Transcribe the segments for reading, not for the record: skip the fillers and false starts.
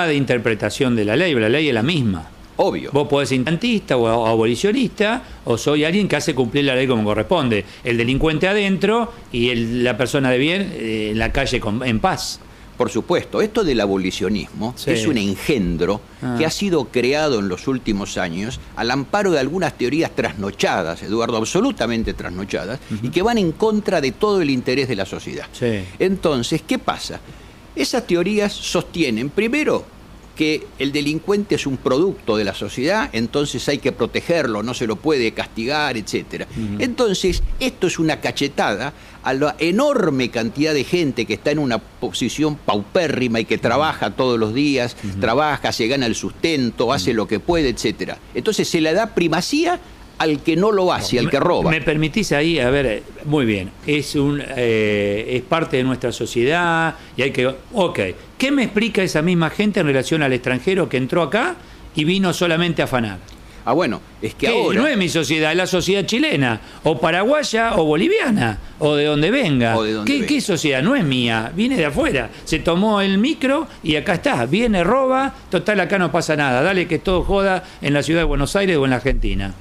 de interpretación de la ley es la misma. Obvio. Vos podés ser intentista o abolicionista, o soy alguien que hace cumplir la ley como corresponde. El delincuente adentro y la persona de bien en la calle en paz. Por supuesto, esto del abolicionismo es un engendro que ha sido creado en los últimos años al amparo de algunas teorías trasnochadas, Eduardo, absolutamente trasnochadas, y que van en contra de todo el interés de la sociedad. Entonces, ¿qué pasa? Esas teorías sostienen, primero, que el delincuente es un producto de la sociedad, entonces hay que protegerlo, no se lo puede castigar, etc. Entonces, esto es una cachetada a la enorme cantidad de gente que está en una posición paupérrima y que trabaja todos los días, trabaja, se gana el sustento, hace lo que puede, etc. Entonces se le da primacía al que no lo hace, al que roba. ¿Me permitís ahí? A ver, muy bien, es parte de nuestra sociedad y hay que... Ok, ¿qué me explica esa misma gente en relación al extranjero que entró acá y vino solamente a afanar? Ah, bueno, es que ahora... No es mi sociedad, es la sociedad chilena, o paraguaya, o boliviana, o de donde venga. ¿Qué sociedad? No es mía, viene de afuera. Se tomó el micro y acá está, viene, roba, total acá no pasa nada. Dale que todo joda en la ciudad de Buenos Aires o en la Argentina.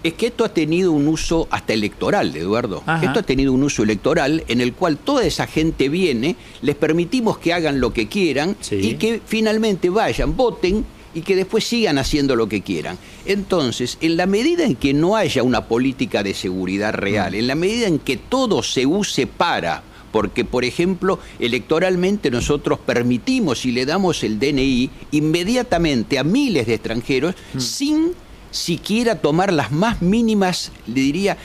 Es que esto ha tenido un uso hasta electoral, Eduardo. Esto ha tenido un uso electoral en el cual toda esa gente viene, les permitimos que hagan lo que quieran y que finalmente vayan, voten y que después sigan haciendo lo que quieran. Entonces, en la medida en que no haya una política de seguridad real, en la medida en que todo se use porque, por ejemplo, electoralmente nosotros permitimos y le damos el DNI inmediatamente a miles de extranjeros sin siquiera tomar las más mínimas, le diría,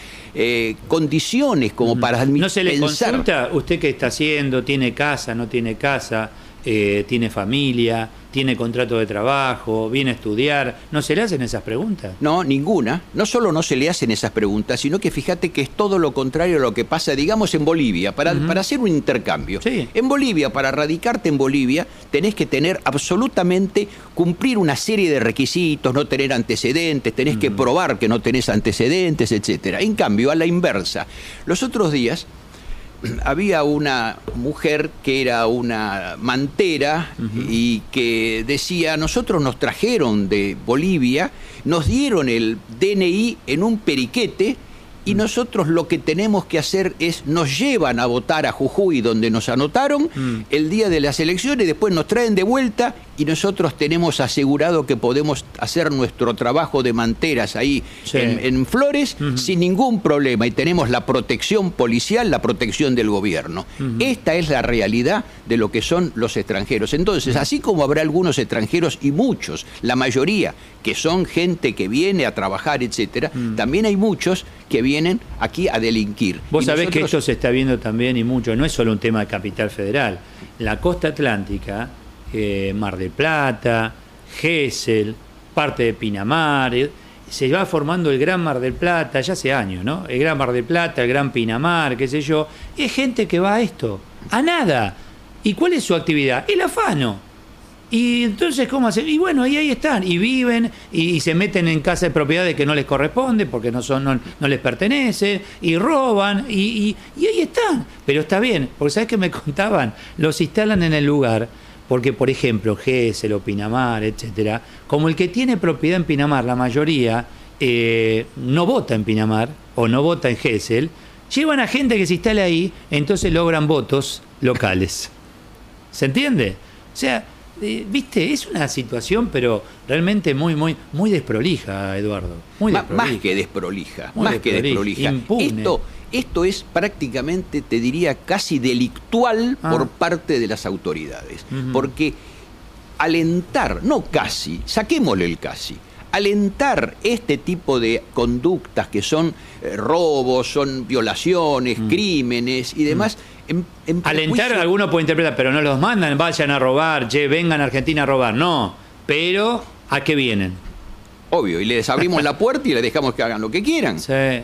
condiciones como para pensar. ¿No se le consulta usted qué está haciendo? ¿Tiene casa? ¿No tiene casa? ¿Tiene familia? ¿Tiene contrato de trabajo? ¿Viene a estudiar? ¿No se le hacen esas preguntas? No, ninguna. No solo no se le hacen esas preguntas, sino que fíjate que es todo lo contrario a lo que pasa, digamos, en Bolivia, para hacer un intercambio. En Bolivia, para radicarte en Bolivia, tenés que tener absolutamente, cumplir una serie de requisitos, no tener antecedentes, tenés que probar que no tenés antecedentes, etc. En cambio, a la inversa, los otros días había una mujer que era una mantera y que decía, nosotros nos trajeron de Bolivia, nos dieron el DNI en un periquete y nosotros lo que tenemos que hacer es, nos llevan a votar a Jujuy donde nos anotaron el día de las elecciones, después nos traen de vuelta y nosotros tenemos asegurado que podemos hacer nuestro trabajo de manteras ahí en Flores sin ningún problema y tenemos la protección policial, la protección del gobierno. Esta es la realidad de lo que son los extranjeros. Entonces, así como habrá algunos extranjeros y muchos, la mayoría, que son gente que viene a trabajar, etcétera, también hay muchos que vienen aquí a delinquir. Vos sabés que esto se está viendo también y mucho, no es solo un tema de Capital Federal. La costa atlántica, Mar del Plata, Gesell, parte de Pinamar, se va formando el Gran Mar del Plata, ya hace años, ¿no? El Gran Mar del Plata, el Gran Pinamar, qué sé yo. Es gente que va a esto, a nada. ¿Y cuál es su actividad? El afano. Y entonces, ¿cómo hacen? Y bueno, ahí están, y viven, y se meten en casas de propiedades que no les corresponde, porque no les pertenece, y roban, y ahí están. Pero está bien, porque ¿sabes qué me contaban? Los instalan en el lugar, porque, por ejemplo, Gesell o Pinamar, etcétera, como el que tiene propiedad en Pinamar, la mayoría no vota en Pinamar, o no vota en Gesell, llevan a gente que se instala ahí, entonces logran votos locales. ¿Se entiende? O sea, viste, es una situación, pero realmente muy desprolija, Eduardo. Muy desprolija. Más que desprolija. Impune. Esto es prácticamente, te diría, casi delictual por parte de las autoridades. Porque alentar, no casi, saquémosle el casi, alentar este tipo de conductas que son robos, son violaciones, crímenes y demás... Alentar, alguno puede interpretar, pero no los mandan, vayan a robar, vengan a Argentina a robar. No, pero ¿a qué vienen? Obvio, y les abrimos la puerta y les dejamos que hagan lo que quieran.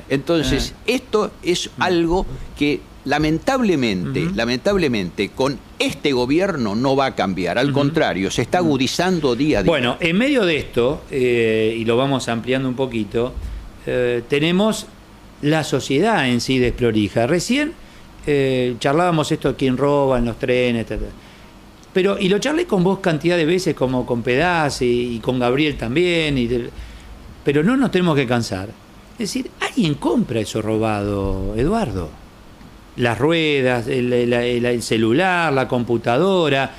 Entonces, esto es algo que lamentablemente, con este gobierno no va a cambiar. Al contrario, se está agudizando día a día. Bueno, en medio de esto, y lo vamos ampliando un poquito, tenemos la sociedad en sí desprolija. Recién charlábamos esto de quién roba en los trenes, etc. Pero, y lo charlé con vos cantidad de veces, como con Pedaz y con Gabriel también, pero no nos tenemos que cansar. Es decir, alguien compra eso robado, Eduardo. Las ruedas, el celular, la computadora,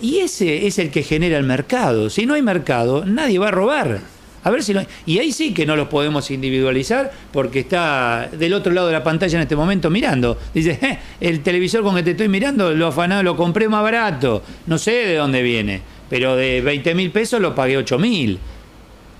y ese es el que genera el mercado. Si no hay mercado, nadie va a robar. A ver si y ahí sí que no los podemos individualizar porque está del otro lado de la pantalla en este momento mirando. Dice, el televisor con que te estoy mirando lo afanado, lo compré más barato. No sé de dónde viene, pero de 20.000 pesos lo pagué 8.000.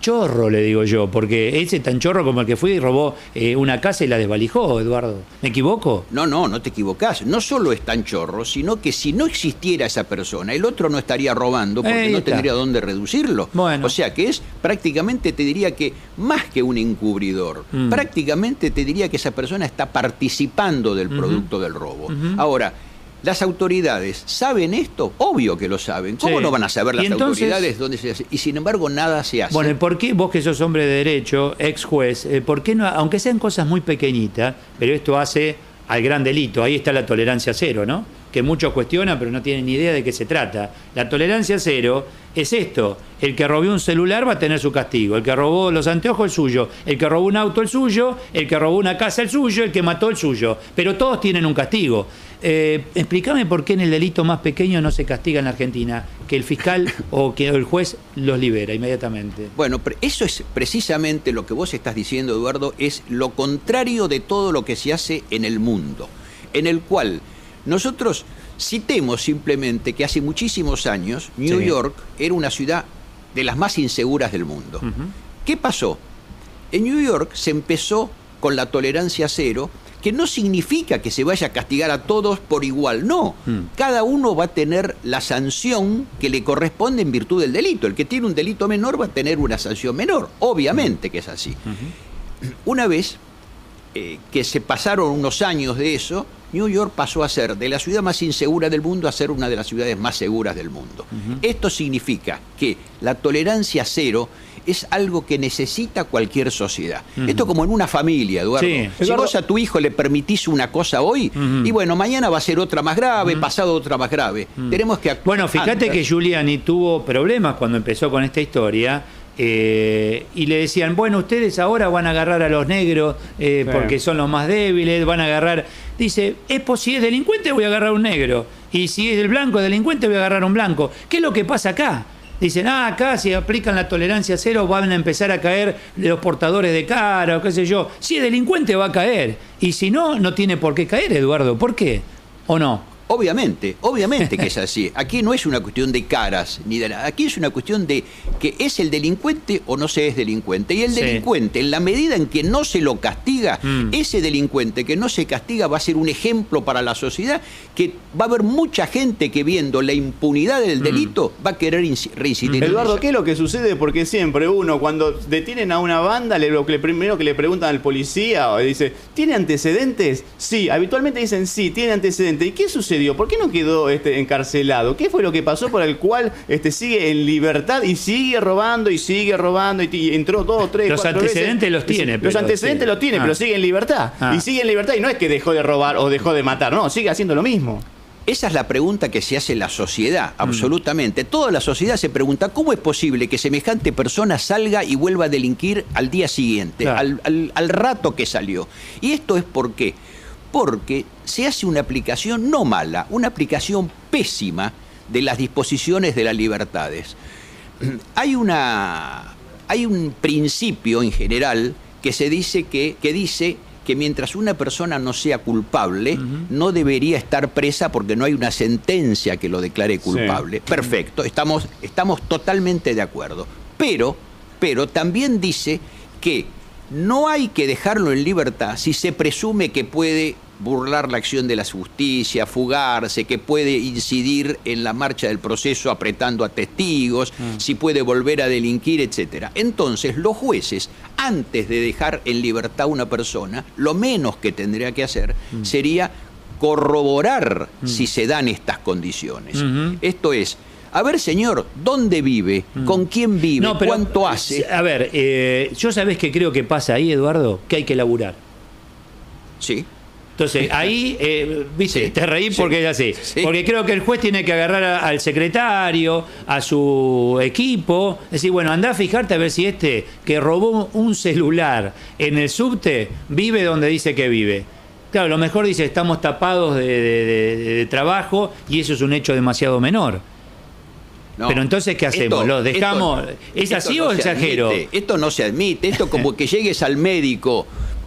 Chorro, le digo yo, porque ese tan chorro como el que fue y robó una casa y la desvalijó, Eduardo. ¿Me equivoco? No te equivocás. No solo es tan chorro, sino que si no existiera esa persona, el otro no estaría robando porque no tendría dónde reducirlo. Bueno. O sea que es prácticamente, te diría que más que un encubridor, prácticamente te diría que esa persona está participando del producto del robo. Ahora, ¿las autoridades saben esto? Obvio que lo saben. ¿Cómo no van a saber las autoridades dónde se hace? Y sin embargo nada se hace. Bueno, ¿por qué vos que sos hombre de derecho, ex juez, por qué no, aunque sean cosas muy pequeñitas, pero esto hace al gran delito? Ahí está la tolerancia cero, ¿no? Que muchos cuestionan, pero no tienen ni idea de qué se trata. La tolerancia cero es esto: el que robó un celular va a tener su castigo, el que robó los anteojos el suyo, el que robó un auto el suyo, el que robó una casa el suyo, el que mató el suyo, pero todos tienen un castigo. Explícame por qué en el delito más pequeño no se castiga en la Argentina, que el fiscal o que el juez los libera inmediatamente. Bueno, eso es precisamente lo que vos estás diciendo, Eduardo, es lo contrario de todo lo que se hace en el mundo, en el cual nosotros citemos simplemente que hace muchísimos años New York era una ciudad de las más inseguras del mundo. ¿Qué pasó? En New York se empezó con la tolerancia cero, que no significa que se vaya a castigar a todos por igual, no. Cada uno va a tener la sanción que le corresponde en virtud del delito. El que tiene un delito menor va a tener una sanción menor, obviamente que es así. Una vez que se pasaron unos años de eso, New York pasó a ser de la ciudad más insegura del mundo a ser una de las ciudades más seguras del mundo. Esto significa que la tolerancia cero es algo que necesita cualquier sociedad. Esto como en una familia, Eduardo. Si vos a tu hijo le permitís una cosa hoy, y bueno, mañana va a ser otra más grave, pasado otra más grave. Tenemos que actuar. Bueno, fíjate que Giuliani tuvo problemas cuando empezó con esta historia. Y le decían, bueno, ustedes ahora van a agarrar a los negros porque son los más débiles, van a agarrar... Dice, si es delincuente voy a agarrar a un negro, y si es el blanco delincuente voy a agarrar a un blanco. ¿Qué es lo que pasa acá? Dicen, acá si aplican la tolerancia cero van a empezar a caer los portadores de cara o qué sé yo. Si es delincuente va a caer, y si no, no tiene por qué caer, Eduardo. ¿Por qué? ¿O no? Obviamente que es así. Aquí no es una cuestión de caras, ni de nada. Aquí es una cuestión de que es el delincuente o no se es delincuente. Y el delincuente, en la medida en que no se lo castiga, ese delincuente que no se castiga va a ser un ejemplo para la sociedad, que va a haber mucha gente que viendo la impunidad del delito va a querer reincidir. Eduardo, ¿qué es lo que sucede? Porque siempre uno, cuando detienen a una banda, lo primero que le preguntan al policía, dice, ¿tiene antecedentes? Sí, habitualmente dicen sí, tiene antecedentes. ¿Y qué sucede? ¿Por qué no quedó encarcelado? ¿Qué fue lo que pasó por el cual sigue en libertad y sigue robando y entró 2, 3, 4 veces? Los antecedentes los tiene. Los antecedentes los tiene, pero sigue en libertad. Y sigue en libertad y no es que dejó de robar o dejó de matar, no, sigue haciendo lo mismo. Esa es la pregunta que se hace la sociedad, absolutamente. Toda la sociedad se pregunta cómo es posible que semejante persona salga y vuelva a delinquir al día siguiente, al rato que salió. Y esto es ¿por qué? Porque se hace una aplicación no mala, una aplicación pésima de las disposiciones de las libertades. Hay un principio en general que se dice que dice que mientras una persona no sea culpable, no debería estar presa porque no hay una sentencia que lo declare culpable. Perfecto, estamos totalmente de acuerdo. Pero también dice que no hay que dejarlo en libertad si se presume que puede burlar la acción de la justicia, fugarse, que puede incidir en la marcha del proceso apretando a testigos, si puede volver a delinquir, etc. Entonces, los jueces, antes de dejar en libertad a una persona, lo menos que tendría que hacer sería corroborar si se dan estas condiciones. Esto es, a ver, señor, ¿dónde vive? ¿Con quién vive? No, pero, ¿cuánto hace? A ver, yo sabés que creo que pasa ahí, Eduardo, que hay que laburar. Sí. Entonces, ahí, viste, Sí, te reí sí, porque es así. sí. Porque creo que el juez tiene que agarrar al secretario, a su equipo, decir, bueno, andá a fijarte a ver si este que robó un celular en el subte vive donde dice que vive. Claro, a lo mejor dice, estamos tapados de trabajo y eso es un hecho demasiado menor. No, Pero entonces, ¿qué hacemos? ¿Lo dejamos? ¿Es esto así no o se exagero? admite, esto no se admite. Esto como que llegues al médico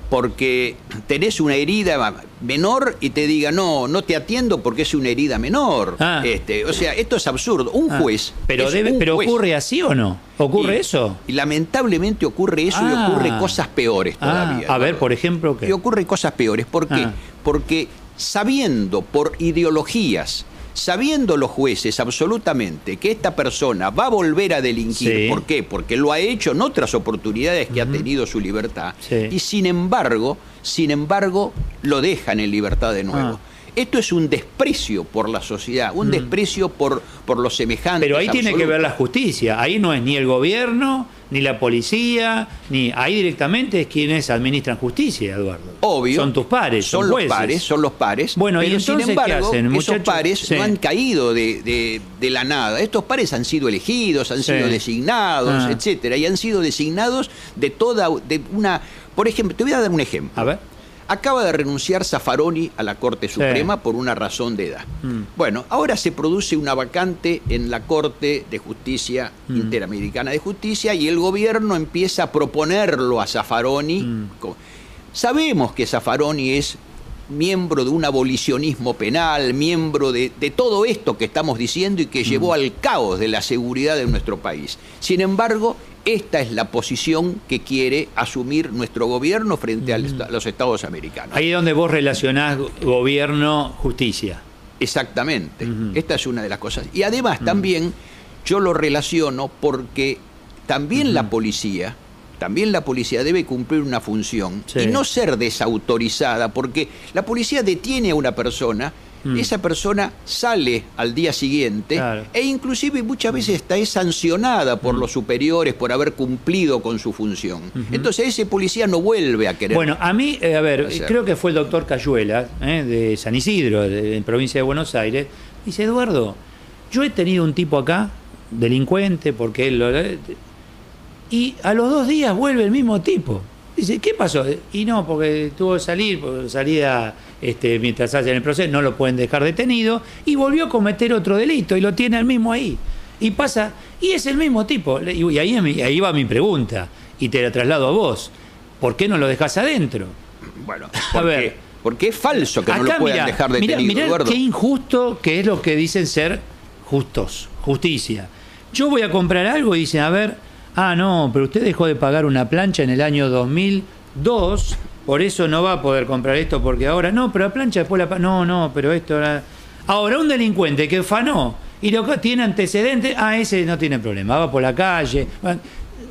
porque tenés una herida menor y te diga, no te atiendo porque es una herida menor. Ah. O sea, esto es absurdo. Un juez. Pero, es un juez. ¿ocurre así o no? ¿Ocurre eso? Y lamentablemente ocurre eso y ocurre cosas peores todavía. A ver, Eduardo. por ejemplo, ¿qué? Y ocurre cosas peores. ¿Por qué? Porque sabiendo por ideologías, sabiendo los jueces absolutamente que esta persona va a volver a delinquir, Sí. ¿por qué? Porque lo ha hecho en otras oportunidades que ha tenido su libertad, Sí. y sin embargo, lo dejan en libertad de nuevo. Esto es un desprecio por la sociedad, un desprecio por los semejantes. Pero ahí tiene que absoluto. ver la justicia. Ahí no es ni el gobierno, ni la policía, ahí directamente es quienes administran justicia, Eduardo. Obvio. Son tus pares, son jueces. Son los pares. Bueno, ¿y pero entonces sin embargo, qué hacen, esos muchachos? pares Sí. no han caído de la nada. Estos pares han sido elegidos, han Sí. sido designados, etcétera, y han sido designados de una. Por ejemplo, te voy a dar un ejemplo. A ver. Acaba de renunciar Zaffaroni a la Corte Suprema por una razón de edad. Bueno, ahora se produce una vacante en la Corte de Justicia Interamericana de Justicia y el gobierno empieza a proponerlo a Zaffaroni. Sabemos que Zaffaroni es miembro de un abolicionismo penal, miembro de todo esto que estamos diciendo y que llevó al caos de la seguridad de nuestro país. Sin embargo, esta es la posición que quiere asumir nuestro gobierno frente a los Estados americanos. Ahí es donde vos relacionás gobierno-justicia. Exactamente. Esta es una de las cosas. Y además también yo lo relaciono porque también la policía debe cumplir una función Sí. y no ser desautorizada, porque la policía detiene a una persona, esa persona sale al día siguiente Claro. e inclusive muchas veces es sancionada por los superiores por haber cumplido con su función. Entonces ese policía no vuelve a querer. Bueno, a mí, hacer. creo que fue el doctor Cayuela, de San Isidro, en provincia de Buenos Aires, dice, Eduardo, yo he tenido un tipo acá, delincuente, porque él y a los 2 días vuelve el mismo tipo. Dice, ¿qué pasó? Y no, porque tuvo que salir, por salida mientras hacen el proceso, no lo pueden dejar detenido, y volvió a cometer otro delito, y lo tiene el mismo ahí. Y pasa, y es el mismo tipo. Y ahí va mi pregunta, y te la traslado a vos. ¿Por qué no lo dejás adentro? Bueno, A ver. porque es falso que no Acá, lo puedan mirá, dejar detenido, mirá Eduardo. qué injusto que es lo que dicen ser justos, justicia. Yo voy a comprar algo y dicen, a ver, no, pero usted dejó de pagar una plancha en el año 2002, por eso no va a poder comprar esto, porque ahora, no, pero la plancha después no, pero esto ahora un delincuente que fanó y lo que tiene antecedentes, ese no tiene problema, va por la calle.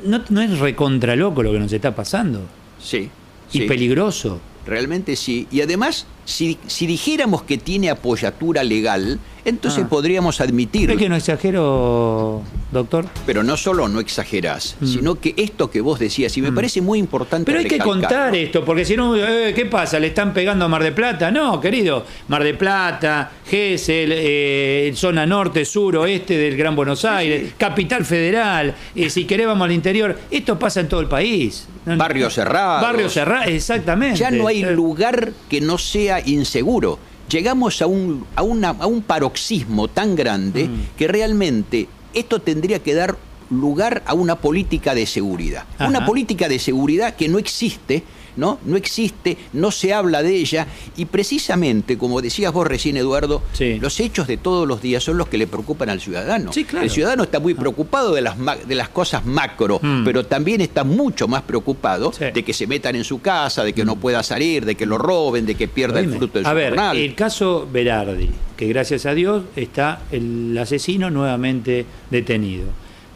No es recontra loco lo que nos está pasando. Sí. Y sí. peligroso. Realmente sí. Y además, si dijéramos que tiene apoyatura legal, entonces podríamos admitirlo. ¿Es que no exagero, doctor? Pero no solo no exagerás, sino que esto que vos decías, y me parece muy importante Pero hay que recalcarlo. contar esto, porque si no, ¿qué pasa? ¿Le están pegando a Mar del Plata? No, querido. Mar del Plata, Gesell, zona norte, sur, oeste del Gran Buenos Aires, Capital Federal, si querés vamos al interior. Esto pasa en todo el país. Barrios cerrados. Barrios cerrados, exactamente. Ya no hay lugar que no sea inseguro. Llegamos a un paroxismo tan grande que realmente esto tendría que dar lugar a una política de seguridad. Ajá. Una política de seguridad que no existe, ¿no? No existe, no se habla de ella, y precisamente, como decías vos recién, Eduardo, Sí. los hechos de todos los días son los que le preocupan al ciudadano. Sí, claro. El ciudadano está muy preocupado de las cosas macro, pero también está mucho más preocupado Sí. de que se metan en su casa, de que no pueda salir, de que lo roben, de que pierda el Dime. fruto de su A ver, jornal. el caso Berardi, que gracias a Dios está el asesino nuevamente detenido.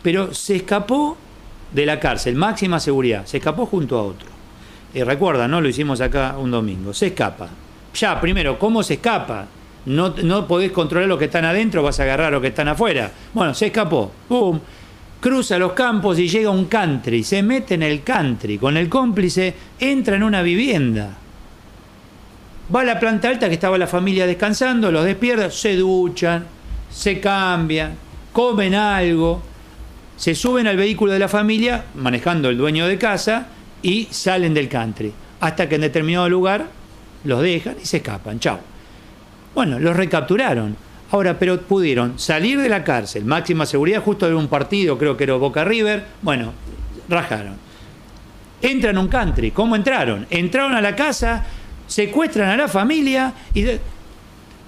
Pero se escapó de la cárcel, máxima seguridad, se escapó junto a otro. Recuerda, ¿no? Lo hicimos acá un domingo. Se escapa. Ya, primero, ¿cómo se escapa? No podés controlar los que están adentro, vas a agarrar a los que están afuera. Bueno, se escapó. ¡Pum! Cruza los campos y llega a un country. Se mete en el country. Con el cómplice entra en una vivienda. Va a la planta alta, que estaba la familia descansando, los despierta, se duchan, se cambian, comen algo, se suben al vehículo de la familia, manejando el dueño de casa, y salen del country. Hasta que en determinado lugar los dejan y se escapan. Chao. Bueno, los recapturaron. Ahora, pero pudieron salir de la cárcel, máxima seguridad, justo de un partido, creo que era Boca River. Bueno, rajaron. Entran a un country. ¿Cómo entraron? Entraron a la casa, secuestran a la familia y...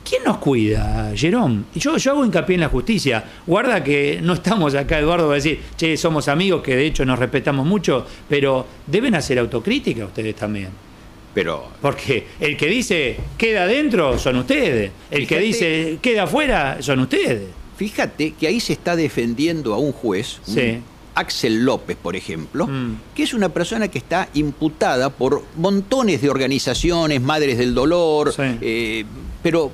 ¿Quién nos cuida, Jerome? Yo hago hincapié en la justicia. Guarda que no estamos acá, Eduardo, va a decir, che, somos amigos, que de hecho nos respetamos mucho, pero deben hacer autocrítica ustedes también. Pero... Porque el que dice queda adentro son ustedes. El que dice queda afuera son ustedes. Fíjate que ahí se está defendiendo a un juez, sí. Axel López, por ejemplo, que es una persona que está imputada por montones de organizaciones, Madres del Dolor, sí. Pero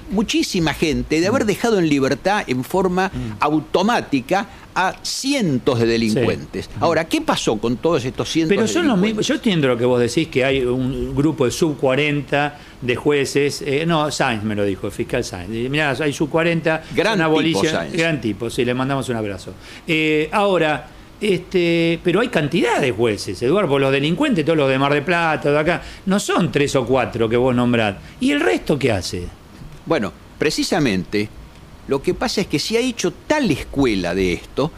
muchísima gente, de haber dejado en libertad en forma automática a cientos de delincuentes. Sí. Ahora, ¿qué pasó con todos estos cientos Pero de son delincuentes? los mismos. Yo entiendo lo que vos decís, que hay un grupo de sub 40 de jueces. No, Sainz me lo dijo, el fiscal Sainz. Mirá, hay sub 40. Gran tipo, Sainz. Gran tipo, sí, le mandamos un abrazo. Ahora, pero hay cantidad de jueces, Eduardo, los delincuentes, todos los de Mar del Plata, de acá, no son 3 o 4 que vos nombrás. ¿Y el resto qué hace? Bueno, precisamente, lo que pasa es que se ha hecho tal escuela de esto...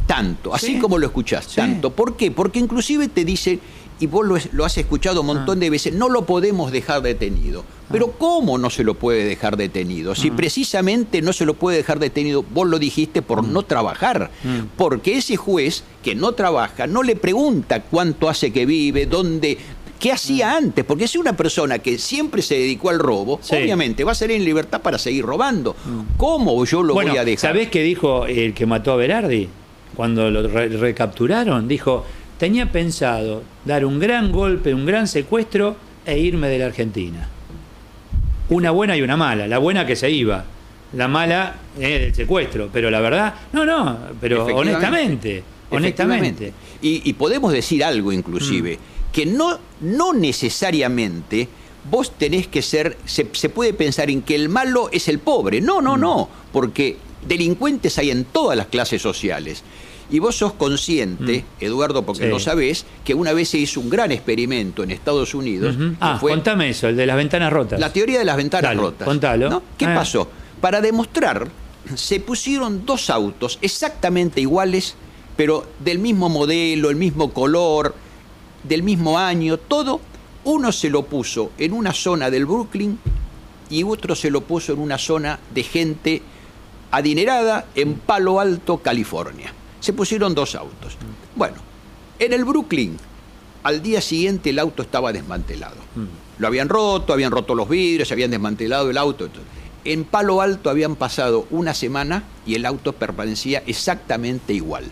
Tanto, así sí. Como lo escuchás, sí. Tanto. ¿Por qué? Porque inclusive te dicen, y vos lo has escuchado un montón de veces, no lo podemos dejar detenido. Pero ¿cómo no se lo puede dejar detenido? Si precisamente no se lo puede dejar detenido, vos lo dijiste, por no trabajar. Porque ese juez que no trabaja no le pregunta cuánto hace que vive, dónde... ¿Qué hacía antes? Porque si una persona que siempre se dedicó al robo, sí. Obviamente va a salir en libertad para seguir robando. ¿Cómo yo lo voy a dejar? ¿Sabés qué dijo el que mató a Berardi? Cuando lo recapturaron, dijo, tenía pensado dar un gran golpe, un gran secuestro e irme de la Argentina. Una buena y una mala. La buena que se iba. La mala del secuestro. Pero la verdad, no, pero honestamente. Y podemos decir algo inclusive, que no necesariamente vos tenés que ser, se puede pensar en que el malo es el pobre. No, porque delincuentes hay en todas las clases sociales. Y vos sos consciente, Eduardo, porque lo sabés, que una vez se hizo un gran experimento en Estados Unidos. Contame eso, el de las ventanas rotas. La teoría de las ventanas rotas. Contalo. ¿No? ¿Qué pasó? Para demostrar, se pusieron 2 autos exactamente iguales, pero del mismo modelo, el mismo color, del mismo año, todo. Uno se lo puso en una zona del Brooklyn y otro se lo puso en una zona de gente adinerada en Palo Alto, California. Se pusieron 2 autos. Bueno, en el Brooklyn, al día siguiente el auto estaba desmantelado. Lo habían roto los vidrios, se habían desmantelado el auto. En Palo Alto habían pasado una semana y el auto permanecía exactamente igual.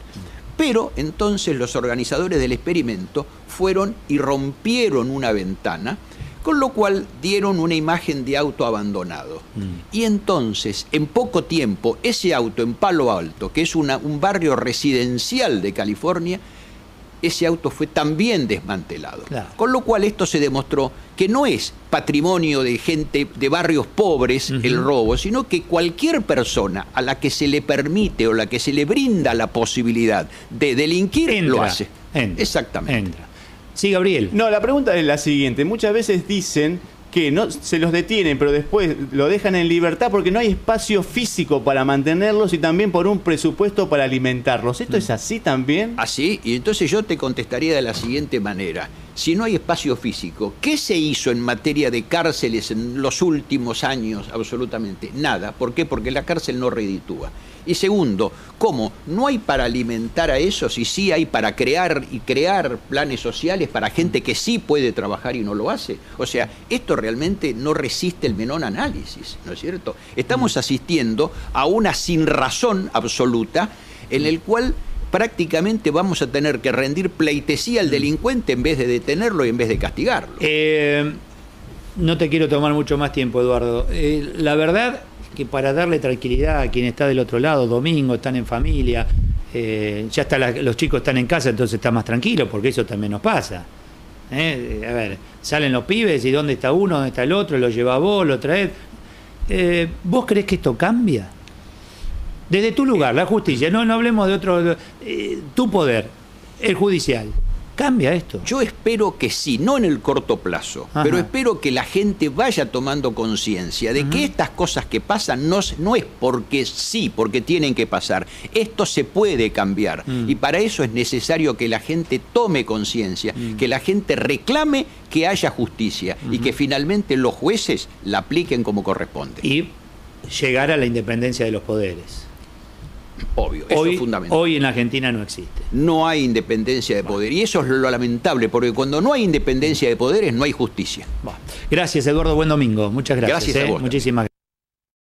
Pero entonces los organizadores del experimento fueron y rompieron una ventana, con lo cual dieron una imagen de auto abandonado. Y entonces, en poco tiempo, ese auto en Palo Alto, que es un barrio residencial de California, ese auto fue también desmantelado. Claro. Con lo cual esto se demostró que no es patrimonio de gente de barrios pobres el robo, sino que cualquier persona a la que se le permite o la que se le brinda la posibilidad de delinquir, lo hace. Exactamente. Sí, Gabriel. No, la pregunta es la siguiente. Muchas veces dicen que no se los detienen, pero después lo dejan en libertad porque no hay espacio físico para mantenerlos y también por un presupuesto para alimentarlos. ¿Esto es así también? Así, y entonces yo te contestaría de la siguiente manera. Si no hay espacio físico, ¿qué se hizo en materia de cárceles en los últimos años? Absolutamente nada. ¿Por qué? Porque la cárcel no reditúa. Y segundo, ¿cómo? ¿No hay para alimentar a esos y sí hay para crear planes sociales para gente que sí puede trabajar y no lo hace? O sea, esto realmente no resiste el menor análisis, ¿no es cierto? Estamos asistiendo a una sinrazón absoluta en el cual prácticamente vamos a tener que rendir pleitesía al delincuente en vez de detenerlo y en vez de castigarlo. No te quiero tomar mucho más tiempo, Eduardo. La verdad que para darle tranquilidad a quien está del otro lado, domingo, están en familia, ya los chicos están en casa, entonces está más tranquilo, porque eso también nos pasa. A ver, salen los pibes y ¿dónde está uno? ¿Dónde está el otro? ¿Lo lleva vos? ¿Lo traes? ¿Vos creés que esto cambia? Desde tu lugar, la justicia, no hablemos de otro, tu poder, el judicial. ¿Cambia esto? Yo espero que sí, no en el corto plazo, Ajá. pero espero que la gente vaya tomando conciencia de que estas cosas que pasan no es porque sí, porque tienen que pasar. Esto se puede cambiar y para eso es necesario que la gente tome conciencia, que la gente reclame que haya justicia y que finalmente los jueces la apliquen como corresponde. Y llegar a la independencia de los poderes. Obvio, eso es fundamental. Hoy en Argentina no existe. No hay independencia de poder y eso es lo lamentable, porque cuando no hay independencia de poderes no hay justicia. Gracias, Eduardo, buen domingo. Muchas gracias. Gracias a vos. Muchísimas gracias.